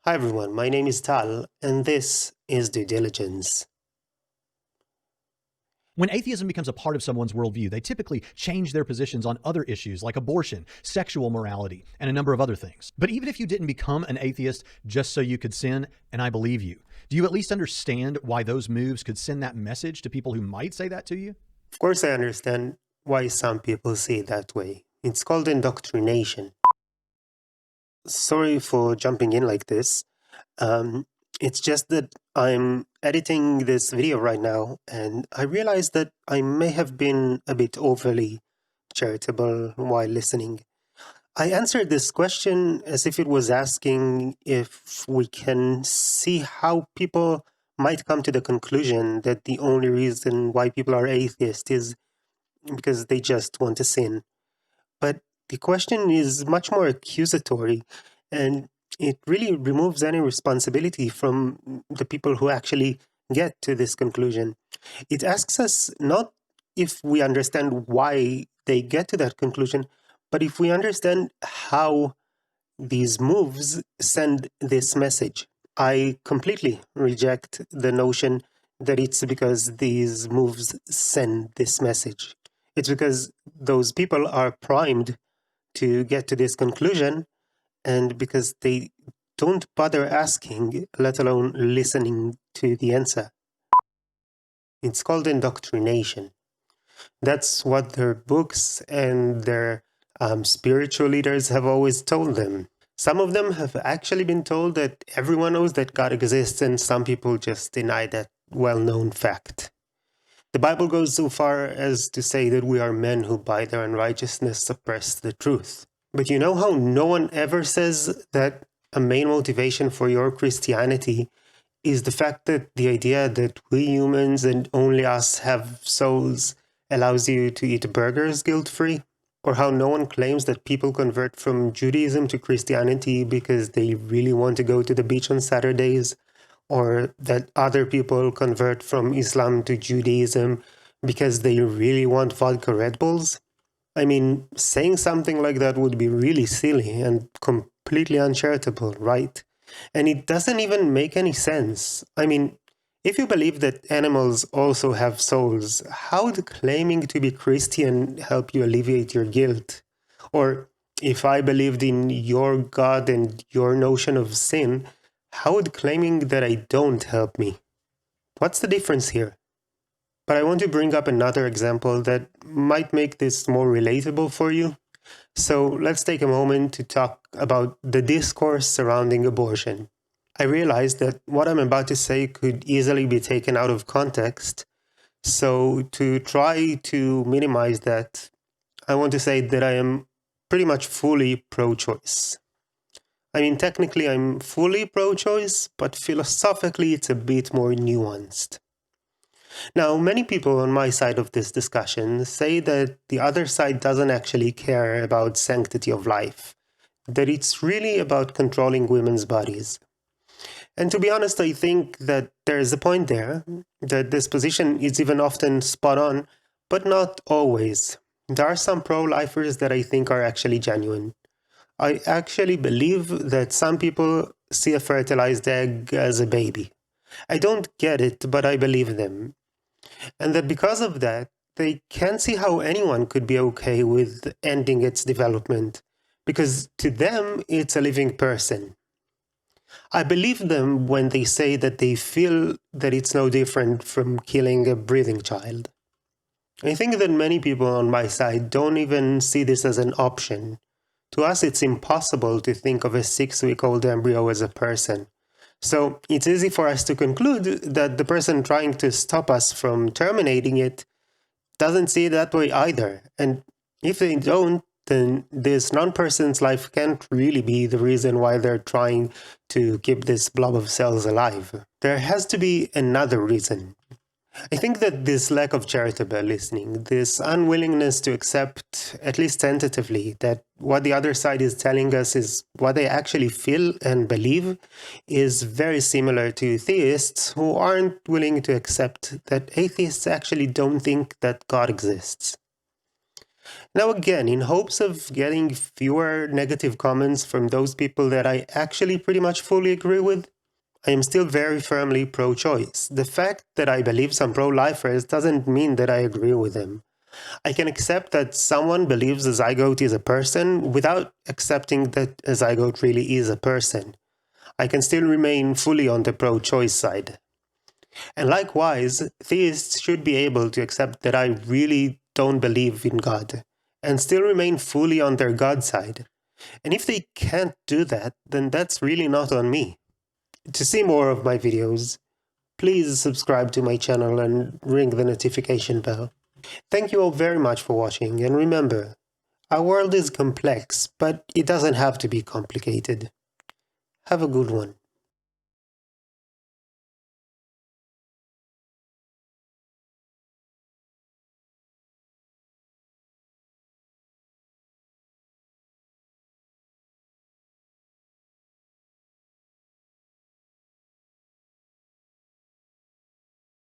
Hi everyone, my name is Tal, and this is Due Diligence. When atheism becomes a part of someone's worldview, they typically change their positions on other issues like abortion, sexual morality, and a number of other things. But even if you didn't become an atheist just so you could sin, and I believe you, do you at least understand why those moves could send that message to people who might say that to you? Of course, I understand why some people see it that way. It's called indoctrination. Sorry for jumping in like this. Um, it's just that I'm editing this video right now, and I realized that I may have been a bit overly charitable while listening. I answered this question as if it was asking if we can see how people might come to the conclusion that the only reason why people are atheist is because they just want to sin. But the question is much more accusatory, and it really removes any responsibility from the people who actually get to this conclusion. It asks us not if we understand why they get to that conclusion, but if we understand how these moves send this message. I completely reject the notion that it's because these moves send this message. It's because those people are primed to get to this conclusion, and because they don't bother asking, let alone listening to the answer. It's called indoctrination. That's what their books and their spiritual leaders have always told them. Some of them have actually been told that everyone knows that God exists, and some people just deny that well-known fact. The Bible goes so far as to say that we are men who by their unrighteousness suppress the truth. But you know how no one ever says that a main motivation for your Christianity is the fact that the idea that we humans and only us have souls allows you to eat burgers guilt-free? Or how no one claims that people convert from Judaism to Christianity because they really want to go to the beach on Saturdays? Or that other people convert from Islam to Judaism because they really want vodka Red Bulls? I mean, saying something like that would be really silly and completely uncharitable, right? And it doesn't even make any sense. I mean, if you believe that animals also have souls, how would claiming to be Christian help you alleviate your guilt? Or if I believed in your God and your notion of sin, how would claiming that I don't help me? What's the difference here? But I want to bring up another example that might make this more relatable for you. So let's take a moment to talk about the discourse surrounding abortion. I realize that what I'm about to say could easily be taken out of context. So to try to minimize that, I want to say that I am pretty much fully pro-choice. I mean, technically I'm fully pro-choice, but philosophically it's a bit more nuanced. Now, many people on my side of this discussion say that the other side doesn't actually care about sanctity of life, that it's really about controlling women's bodies. And to be honest, I think that there's a point there, that this position is even often spot on, but not always. There are some pro-lifers that I think are actually genuine. I actually believe that some people see a fertilized egg as a baby. I don't get it, but I believe them. And that because of that, they can't see how anyone could be okay with ending its development, because to them, it's a living person. I believe them when they say that they feel that it's no different from killing a breathing child. I think that many people on my side don't even see this as an option. To us, it's impossible to think of a 6-week-old embryo as a person. So it's easy for us to conclude that the person trying to stop us from terminating it doesn't see it that way either. And if they don't, then this non-person's life can't really be the reason why they're trying to keep this blob of cells alive. There has to be another reason. I think that this lack of charitable listening, this unwillingness to accept, at least tentatively, that what the other side is telling us is what they actually feel and believe, is very similar to theists who aren't willing to accept that atheists actually don't think that God exists. Now again, in hopes of getting fewer negative comments from those people that I actually pretty much fully agree with, I am still very firmly pro-choice. The fact that I believe some pro-lifers doesn't mean that I agree with them. I can accept that someone believes a zygote is a person without accepting that a zygote really is a person. I can still remain fully on the pro-choice side. And likewise, theists should be able to accept that I really don't believe in God, and still remain fully on their God side. And if they can't do that, then that's really not on me. To see more of my videos, please subscribe to my channel and ring the notification bell. Thank you all very much for watching, and remember, our world is complex, but it doesn't have to be complicated. Have a good one.